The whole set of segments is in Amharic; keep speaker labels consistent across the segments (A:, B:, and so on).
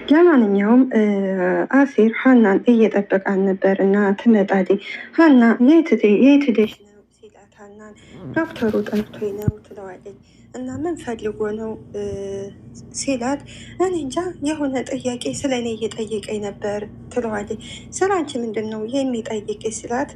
A: ለማንኛውም አሲር ሀናን እየጠበቃን ነበር እና ትመጣለች። ሀና የት ሄደሽ ነው ሲላት ሀናን ዶክተሩ ጠርቶኝ ነው ትለዋለች። እና ምን ፈልጎ ነው ሲላት እኔ እንጃ የሆነ ጥያቄ ስለ እኔ እየጠየቀኝ ነበር ትለዋለች። ስለ አንቺ ምንድን ነው የሚጠይቅ ሲላት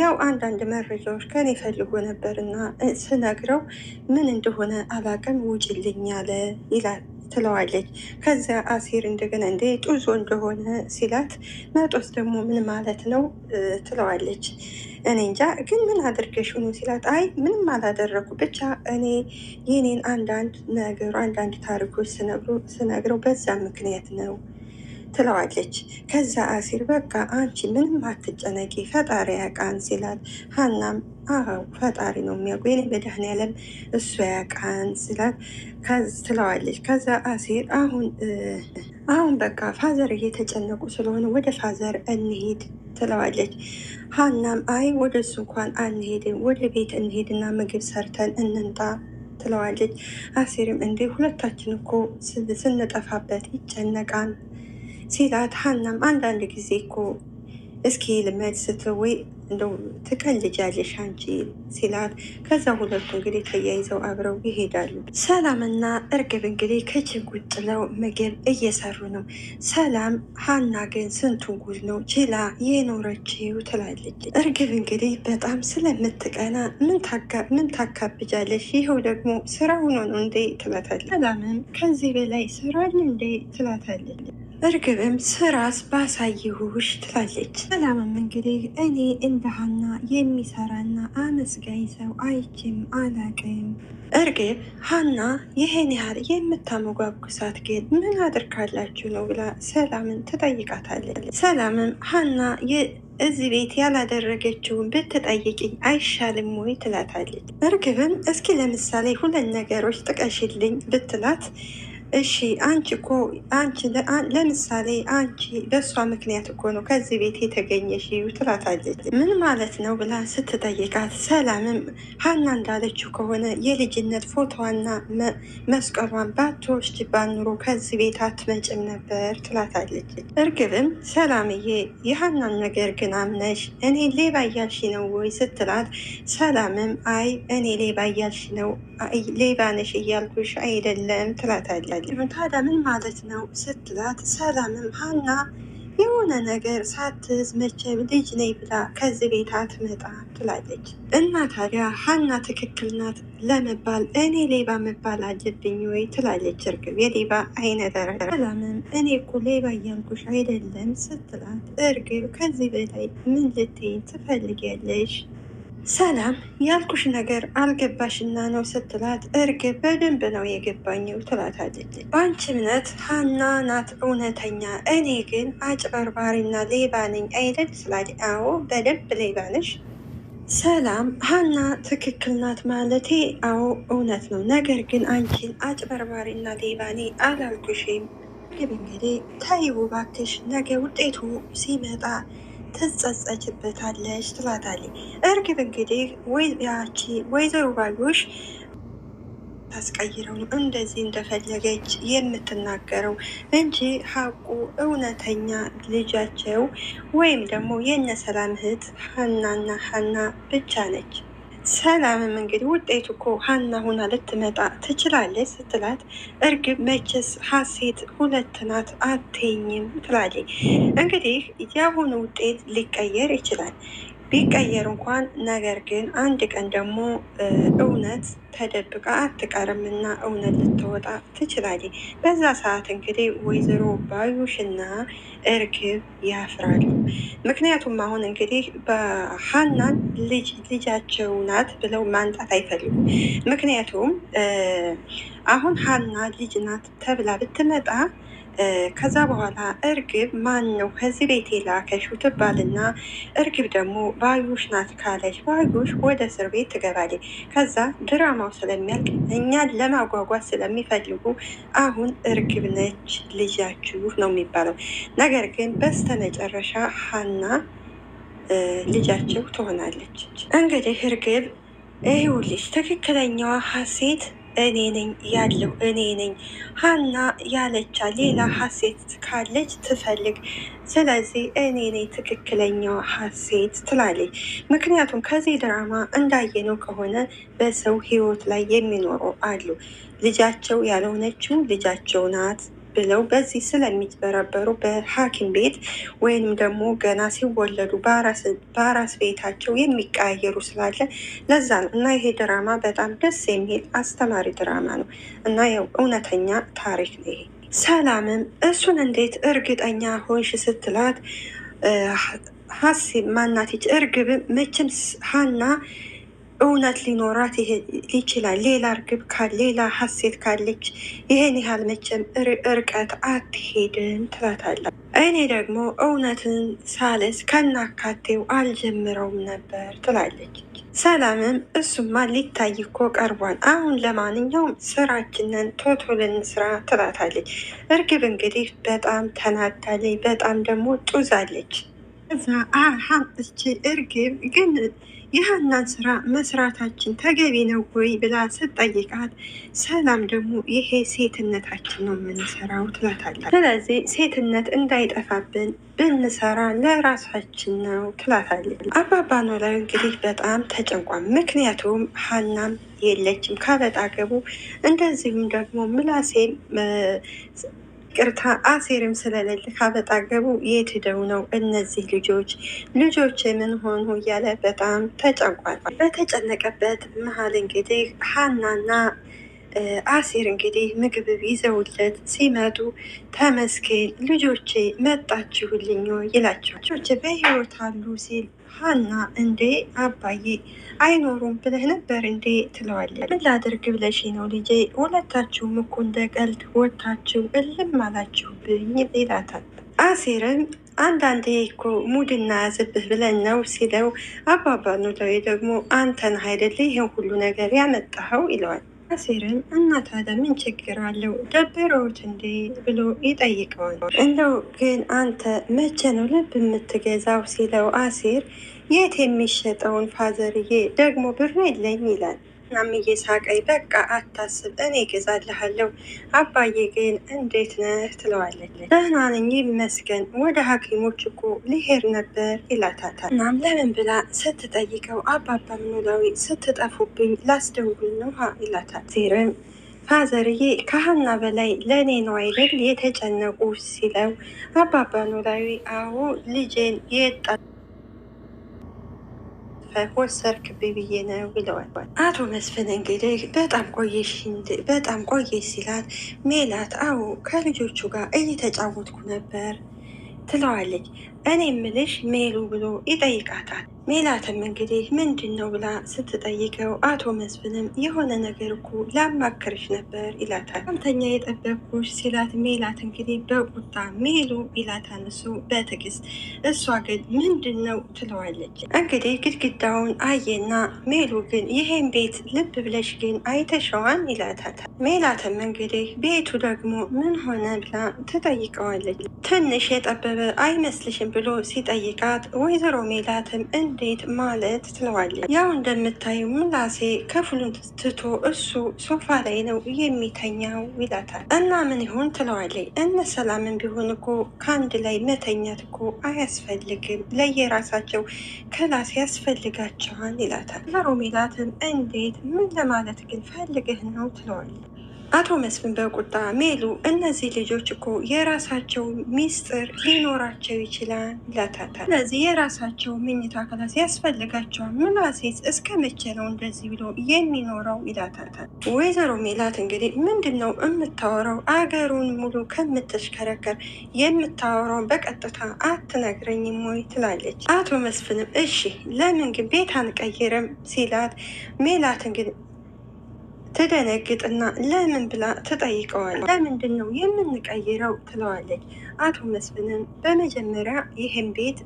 A: ያው አንዳንድ መረጃዎች ከኔ ፈልጎ ነበር እና ስነግረው ምን እንደሆነ አላቅም ውጭልኝ አለ ይላል ትለዋለች። ከዚያ አሲር እንደገና እንደ ጡዞ እንደሆነ ሲላት መጦስ ደግሞ ምን ማለት ነው ትለዋለች። እኔ እንጃ ግን ምን አድርገሽ ነው ሲላት አይ ምንም አላደረጉ ብቻ እኔ የኔን አንዳንድ ታሪኮች ስነግረው በዛ ምክንያት ነው ትለዋለች። ከዛ አሲር በቃ አንቺ ምንም አትጨነቂ ፈጣሪ ያውቃን ሲላት ሀናም አዎ ፈጣሪ ነው የሚያውቀው የኔ መድኃኒዓለም እሱ ያውቃን ሲላት ትለዋለች። ከዛ አሲር አሁን በቃ ፋዘር እየተጨነቁ ስለሆነ ወደ ፋዘር እንሄድ ትለዋለች። ሀናም አይ ወደ እሱ እንኳን አንሄድም ወደ ቤት እንሄድና ምግብ ሰርተን እንንጣ ትለዋለች። አሲርም እንዴ ሁለታችን እኮ ስንጠፋበት ይጨነቃል ሲላት ሀናም አንዳንድ ጊዜ እኮ እስኪ ልመድ ስትወይ እንደው ትቀልጃለሽ አንቺ ሲላት ከዛ ሁለቱ እንግዲህ ተያይዘው አብረው ይሄዳሉ። ሰላምና እርግብ እንግዲህ ከችን ቁጭ ብለው ምግብ እየሰሩ ነው። ሰላም ሀና ግን ስንቱን ጉድ ነው ችላ የኖረችው ትላለች። እርግብ እንግዲህ በጣም ስለምትቀና ምን ታካብጃለሽ ይኸው ደግሞ ስራ ሆኖ ነው እንዴ ትላታለች። ሰላምም ከዚህ በላይ ስራል እንዴ ትላታለች። እርግብም ስራስ ባሳየሁሽ ትላለች። ሰላምም እንግዲህ እኔ እንደ ሀና የሚሰራና አመስጋኝ ሰው አይቼም አላቅም። እርግብ ሀና ይሄን ያህል የምታመጓጉሳት ግን ምን አድርጋላችሁ ነው ብላ ሰላምን ትጠይቃታለች። ሰላምም ሀና እዚህ ቤት ያላደረገችውን ብትጠይቅኝ አይሻልም ወይ ትላታለች። እርግብም እስኪ ለምሳሌ ሁለት ነገሮች ጥቀሽልኝ ብትላት እሺ ለምሳሌ አንቺ በእሷ ምክንያት እኮ ነው ከዚህ ቤት የተገኘሽ ትላታለች። ምን ማለት ነው ብላ ስትጠይቃት ሰላምም ሀና እንዳለችው ከሆነ የልጅነት ፎቶዋና መስቀሏን ባትወስድ ባኑሮ ከዚህ ቤት አትመጭም ነበር ትላታለች። እርግብም ሰላምዬ የሀናን ነገር ግን አምነሽ እኔ ሌባ እያልሽ ነው ወይ ስትላት ሰላምም አይ እኔ ሌባ እያልሽ ነው ሌባ ነሽ እያልኩሽ አይደለም ትላታለች። ታዲያ ምን ማለት ነው ስትላት ሰላምም ሀና የሆነ ነገር ሳትዝ መቼም ልጅ ነኝ ብላ ከዚህ ቤት አትመጣም ትላለች። እና ታዲያ ሀና ትክክል ናት ለመባል እኔ ሌባ መባል አለብኝ ወይ ትላለች እርግብ የሌባ አይነት። ሰላምም እኔ እኮ ሌባ እያልኩሽ አይደለም ስትላት እርግብ ከዚህ በላይ ምን ልትይኝ ትፈልጊያለሽ? ሰላም ያልኩሽ ነገር አልገባሽና ነው ስትላት እርግብ በደንብ ነው የገባኝው ትላታለች። በአንቺ እምነት ሀና ናት እውነተኛ እኔ ግን አጭበርባሪና ሌባ ነኝ አይደል ስላል አዎ በደንብ ሌባ ነሽ። ሰላም ሀና ትክክል ናት ማለቴ አዎ እውነት ነው ነገር ግን አንቺን አጭበርባሪና ሌባ ነኝ አላልኩሽም። እንግዲህ ተይው እባክሽ ነገ ውጤቱ ሲመጣ ትጸጸችበታለች ትላታለች። እርግብ እንግዲህ ወይዘሮ ባዩሽ ታስቀይረው ነው እንደዚህ እንደፈለገች የምትናገረው እንጂ ሀቁ እውነተኛ ልጃቸው ወይም ደግሞ የነ ሰላም እህት ሀናና ሀና ብቻ ነች። ሰላምም እንግዲህ ውጤቱ እኮ ሀና ሁና ልትመጣ ትችላለች ስትላት እርግብ መቼስ ሀሴት ሁለት ናት አትኝም ትላለች። እንግዲህ የአሁኑ ውጤት ሊቀየር ይችላል ቢቀየር እንኳን ነገር ግን አንድ ቀን ደግሞ እውነት ተደብቃ አትቀርምና እውነት ልትወጣ ትችላለች። በዛ ሰዓት እንግዲህ ወይዘሮ ባዩሽና እርግብ ያፍራሉ። ምክንያቱም አሁን እንግዲህ በሀናን ልጃቸው ናት ብለው ማንጣት አይፈልጉም። ምክንያቱም አሁን ሀና ልጅ ናት ተብላ ብትመጣ ከዛ በኋላ እርግብ ማን ነው ከዚህ ቤት የላከሽው ትባልና እርግብ ደግሞ ባዩሽ ናት ካለች ባዩሽ ወደ እስር ቤት ትገባለች። ከዛ ድራማው ስለሚያልቅ እኛን ለማጓጓዝ ስለሚፈልጉ አሁን እርግብ ነች ልጃችሁ ነው የሚባለው። ነገር ግን በስተመጨረሻ ሀና ልጃቸው ትሆናለች። እንግዲህ እርግብ ይኸውልሽ ትክክለኛዋ ሀሴት እኔ ነኝ ያለው እኔ ነኝ። ሀና ያለቻ ሌላ ሀሴት ካለች ትፈልግ። ስለዚህ እኔ ነኝ ትክክለኛዋ ሀሴት ትላለች። ምክንያቱም ከዚህ ድራማ እንዳየነው ከሆነ በሰው ህይወት ላይ የሚኖሩ አሉ። ልጃቸው ያልሆነችው ልጃቸው ናት ብለው በዚህ ስለሚጭበረበሩ በሐኪም ቤት ወይንም ደግሞ ገና ሲወለዱ በአራስ ቤታቸው የሚቀያየሩ ስላለ ለዛ ነው። እና ይሄ ድራማ በጣም ደስ የሚል አስተማሪ ድራማ ነው እና ያው እውነተኛ ታሪክ ነው ይሄ። ሰላምም እሱን እንዴት እርግጠኛ ሆንሽ ስትላት ሀሲብ ማናትች እርግብ መቼም ሀና እውነት ሊኖራት ይችላል። ሌላ እርግብ ሌላ ሀሴት ካለች ይሄን ያህል መቼም እርቀት አትሄድም ትላታለች። እኔ ደግሞ እውነትን ሳልስ ከናካቴው አልጀምረውም ነበር ትላለች። ሰላምም እሱማ ሊታይ እኮ ቀርቧል። አሁን ለማንኛውም ስራችንን ቶቶልን ስራ ትላታለች። እርግብ እንግዲህ በጣም ተናዳለች፣ በጣም ደግሞ ጡዛለች። እዛ እርግብ ግን የሀናን ስራ መስራታችን ተገቢ ነው ወይ ብላ ስትጠይቃት፣ ሰላም ደግሞ ይሄ ሴትነታችን ነው የምንሰራው ትላታለች። ስለዚህ ሴትነት እንዳይጠፋብን ብንሰራ ለራሳችን ነው ትላታለች። አባባ ኖላዊ እንግዲህ በጣም ተጨንቋል። ምክንያቱም ሀናም የለችም ካበጣገቡ፣ እንደዚሁም ደግሞ ምላሴም ቅርታ አሴርም ስለሌለ ካበጣገቡ የት ሄደው ነው እነዚህ ልጆች ምን ሆኑ እያለ በጣም ተጨንቋል። በተጨነቀበት መሀል እንግዲህ ሀናና አሴር እንግዲህ ምግብ ይዘውለት ሲመጡ ተመስገን ልጆቼ መጣችሁልኝ ይላቸዋል። ልጆቼ በህይወት አሉ ሲል ሀና እንዴ አባዬ አይኖሩም ብለህ ነበር እንዴ ትለዋለች። ምን ላድርግ ብለሽ ነው ልጄ? ሁለታችሁም እኮ እንደ ቀልድ ወጥታችሁ እልም አላችሁብኝ ይላታል። አሴርም አንዳንዴ እኮ ሙድና ያዝብህ ብለን ነው ሲለው፣ አባባ ኖላዊ ደግሞ አንተን አይደል ይህን ሁሉ ነገር ያመጣኸው ይለዋል። አሴርም እና ታዲያ ምን ችግር አለው ደብረውት እንዴ ብሎ ይጠይቀዋል። እንደው ግን አንተ መቼ ነው ልብ የምትገዛው ሲለው፣ አሴር የት የሚሸጠውን ፋዘርዬ ደግሞ ብር የለኝ ይላል። እናም እየሳቀኝ በቃ አታስብ እኔ እገዛልሃለሁ፣ አባዬ ግን እንዴት ነህ ትለዋለች። ደህና ነኝ ይመስገን፣ ወደ ሐኪሞች እኮ ሊሄድ ነበር ይላታታል። እናም ለምን ብላ ስትጠይቀው አባባ ኖላዊ ስትጠፉብኝ ላስደውል ነው ይላታል። ዜርም ፋዘርዬ ከሀና በላይ ለእኔ ነው አይደል የተጨነቁ ሲለው፣ አባባ ኖላዊ አዎ ልጄን የጣ ወሰርክብኝ ብዬ ነው ይለዋል። አቶ መስፍን እንግዲህ በጣም ቆየሽ ሲላት፣ ሜላት አዎ ከልጆቹ ጋር እየተጫወትኩ ነበር ትለዋለች። እኔ ምልሽ ሜሉ ብሎ ይጠይቃታል። ሜላትም እንግዲህ ምንድን ነው ብላ ስትጠይቀው፣ አቶ መስፍንም የሆነ ነገር እኮ ላማክርሽ ነበር ይላታል። አንተኛ የጠበቅኩሽ ሲላት፣ ሜላት እንግዲህ በቁጣ ሜሉ ይላታል። እሱ በትዕግስት እሷ ግን ምንድን ነው ትለዋለች። እንግዲህ ግድግዳውን አየና ሜሉ ግን ይሄን ቤት ልብ ብለሽ ግን አይተሸዋን ይላታል። ሜላትም እንግዲህ ቤቱ ደግሞ ምን ሆነ ብላ ትጠይቀዋለች። ትንሽ የጠበበ አይመስልሽም ብሎ ሲጠይቃት፣ ወይዘሮ ሜላትም እንዴት ማለት ትለዋለች። ያው እንደምታየው ምላሴ ክፍሉን ትቶ እሱ ሶፋ ላይ ነው የሚተኛው ይላታል። እና ምን ይሆን ትለዋለች። እነ ሰላምን ቢሆን እኮ ከአንድ ላይ መተኛት እኮ አያስፈልግም፣ ለየራሳቸው ክላስ ያስፈልጋቸዋል ይላታል። ወይዘሮ ሜላትም እንዴት ምን ለማለት ግን ፈልገህ ነው ትለዋለች። አቶ መስፍን በቁጣ ሜሉ እነዚህ ልጆች እኮ የራሳቸው ሚስጥር ሊኖራቸው ይችላል ይላታታል። ስለዚህ የራሳቸው መኝታ ክላስ ያስፈልጋቸዋል። ምላሴስ እስከ መቼ ነው እንደዚህ ብሎ የሚኖረው ይላታታል። ወይዘሮ ሜላት እንግዲህ ምንድን ነው የምታወራው? አገሩን ሙሉ ከምትሽከረከር የምታወራውን በቀጥታ አትነግረኝም ወይ ትላለች። አቶ መስፍንም እሺ ለምን ግን ቤት አንቀይርም ሲላት፣ ሜላት እንግዲህ ትደነግጥና ለምን ብላ ትጠይቀዋለች። ለምንድን ነው የምንቀይረው ትለዋለች። አቶ መስፍንን በመጀመሪያ ይህን ቤት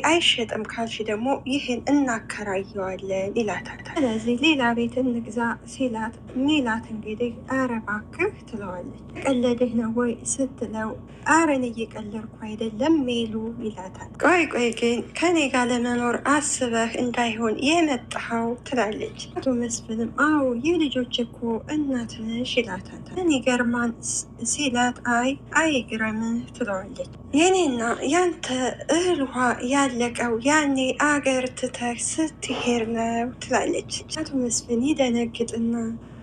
A: አይሸጥም ካልሽ ደግሞ ይህን እናከራየዋለን ይላታል። ስለዚህ ሌላ ቤት እንግዛ ሲላት ሜላት እንግዲህ ኧረ እባክህ ትለዋለች። ቀለድህ ነው ወይ ስትለው አረን እየቀለድኩ አይደለም ሜሉ ይላታል። ቆይ ግን ከኔ ጋር ለመኖር አስበህ እንዳይሆን የመጣኸው ትላለች። አቶ መስፍንም አዎ የልጆች እኮ እናት ነሽ ይላታል። እኔ ገርማን ሲላት አይግረምህ ትለዋለች። የኔና ያንተ እህል ውሃ ያለቀው ያኔ አገር ትተህ ስትሄድ ነው ትላለች። አቶ መስፍን ይደነግጥና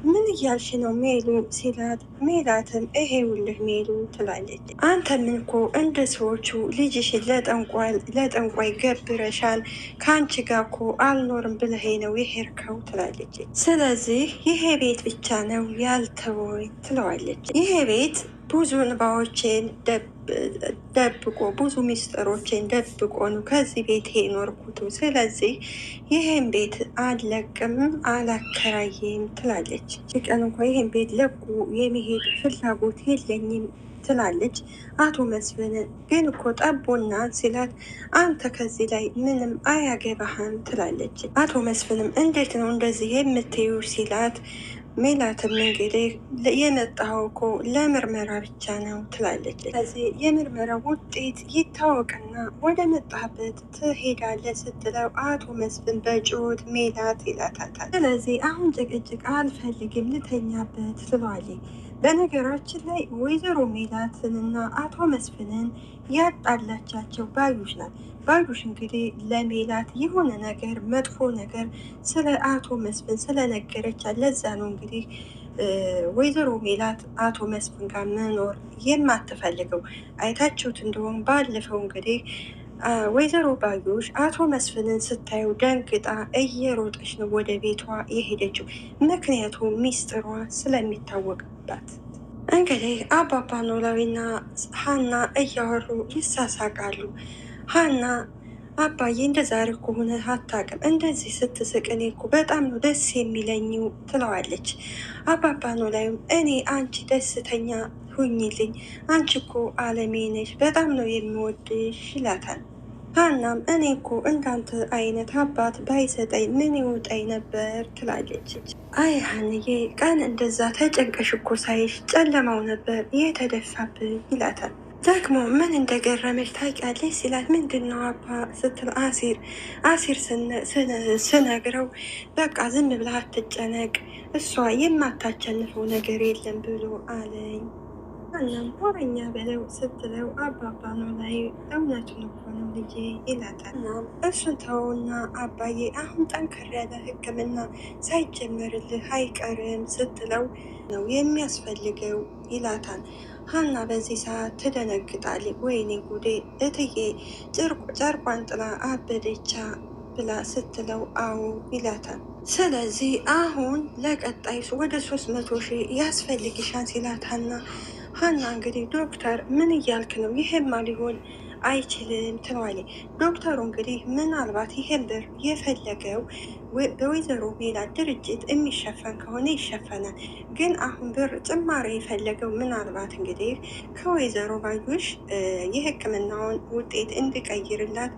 A: ምን እያልሽ ነው ሜሉ ሲላት፣ ሜላትም ይሄውልህ ሜሉ ትላለች። አንተ ምን እኮ እንደ ሰዎቹ ልጅሽን ለጠንቋይ ገብረሻል፣ ከአንቺ ጋር እኮ አልኖርም ብለህ ነው የሄድከው ትላለች። ስለዚህ ይሄ ቤት ብቻ ነው ያልተወኝ ትለዋለች። ይሄ ቤት ብዙ እንባዎችን ደብቆ ብዙ ሚስጥሮችን ደብቆ ነው ከዚህ ቤት የኖርኩት። ስለዚህ ይህን ቤት አልለቅም አላከራይም ትላለች። ቀን እንኳ ይህን ቤት ለቁ የመሄድ ፍላጎት የለኝም ትላለች። አቶ መስፍን ግን እኮ ጠቦና ሲላት አንተ ከዚህ ላይ ምንም አያገባህም ትላለች። አቶ መስፍንም እንዴት ነው እንደዚህ የምትዩ ሲላት ሜላትም እንግዲህ የመጣኸው እኮ ለምርመራ ብቻ ነው ትላለች። ስለዚህ የምርመራ ውጤት ይታወቅና ወደ መጣህበት ትሄዳለህ ስትለው አቶ መስፍን በጩኸት ሜላት ይላታታል። ስለዚህ አሁን ጭቅጭቅ አልፈልግም ልተኛበት ትለዋለች። በነገራችን ላይ ወይዘሮ ሜላትንና አቶ መስፍንን ያጣላቻቸው ባዩሽ ናት። ባዩሽ እንግዲህ ለሜላት የሆነ ነገር መጥፎ ነገር ስለ አቶ መስፍን ስለነገረቻት ለዛ ነው እንግዲህ ወይዘሮ ሜላት አቶ መስፍን ጋር መኖር የማትፈልገው። አይታችሁት እንደሆን ባለፈው እንግዲህ ወይዘሮ ባዩሽ አቶ መስፍንን ስታየው ደንግጣ እየሮጠች ነው ወደ ቤቷ የሄደችው። ምክንያቱም ሚስጥሯ ስለሚታወቅባት። እንግዲህ አባባ ኖላዊና ሀና እያወሩ ይሳሳቃሉ። ሀና አባዬ እንደ ዛሬ ከሆነ አታውቅም፣ እንደዚህ ስትስቅ እኔ እኮ በጣም ነው ደስ የሚለኝው ትለዋለች። አባባ ኖላዊም እኔ አንቺ ደስተኛ ሁኝልኝ፣ አንቺ እኮ አለሜ ነሽ፣ በጣም ነው የሚወድሽ ይላታል። ሀናም እኔ እኮ እንዳንተ አይነት አባት ባይሰጠኝ ምን ይውጠኝ ነበር ትላለች። አይ ሀንዬ ቀን እንደዛ ተጨንቀሽ እኮ ሳይሽ ጨለማው ነበር የተደፋብኝ ይላታል። ደግሞ ምን እንደገረመች ታውቂያለሽ ሲላት ምንድን ነው አባ ስትል አሲር ስነግረው በቃ ዝም ብለህ አትጨነቅ እሷ የማታቸንፈው ነገር የለም ብሎ አለኝ። እናም ወረኛ በለው ስትለው አባባ ኖላዊ እውነቱን እኮ ነው ልጄ ይላታል። እናም እሱን ተውና አባዬ አሁን ጠንከር ያለ ሕክምና ሳይጀመርልህ አይቀርም ስትለው ነው የሚያስፈልገው ይላታል። ሀና በዚህ ሰዓት ትደነግጣለች። ወይኔ ጉዴ እትዬ ጨርቋን ጥላ አበደቻ ብላ ስትለው አዎ ይላታል። ስለዚህ አሁን ለቀጣይ ወደ 300,000 ያስፈልግሻል ሲላት ሀና እንግዲህ ዶክተር ምን እያልክ ነው? ይሄማ ሊሆን አይችልም ትለዋለች። ዶክተሩ እንግዲህ ምናልባት ይሄን ብር የፈለገው በወይዘሮ ሜላት ድርጅት የሚሸፈን ከሆነ ይሸፈናል። ግን አሁን ብር ጭማሪ የፈለገው ምናልባት እንግዲህ ከወይዘሮ ባዩሽ የሕክምናውን ውጤት እንዲቀይርላት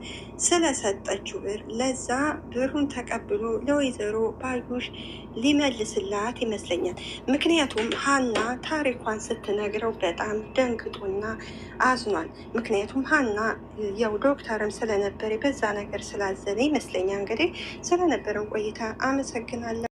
A: ስለሰጠችው ብር ለዛ ብሩን ተቀብሎ ለወይዘሮ ባዩሽ ሊመልስላት ይመስለኛል። ምክንያቱም ሀና ታሪኳን ስትነግረው በጣም ደንግጦና አዝኗል። ምክንያቱም ሀና ያው ዶክተርም ስለነበረ በዛ ነገር ስላዘነ ይመስለኛል። እንግዲህ ስለነበረን ቆይታ አመሰግናለሁ።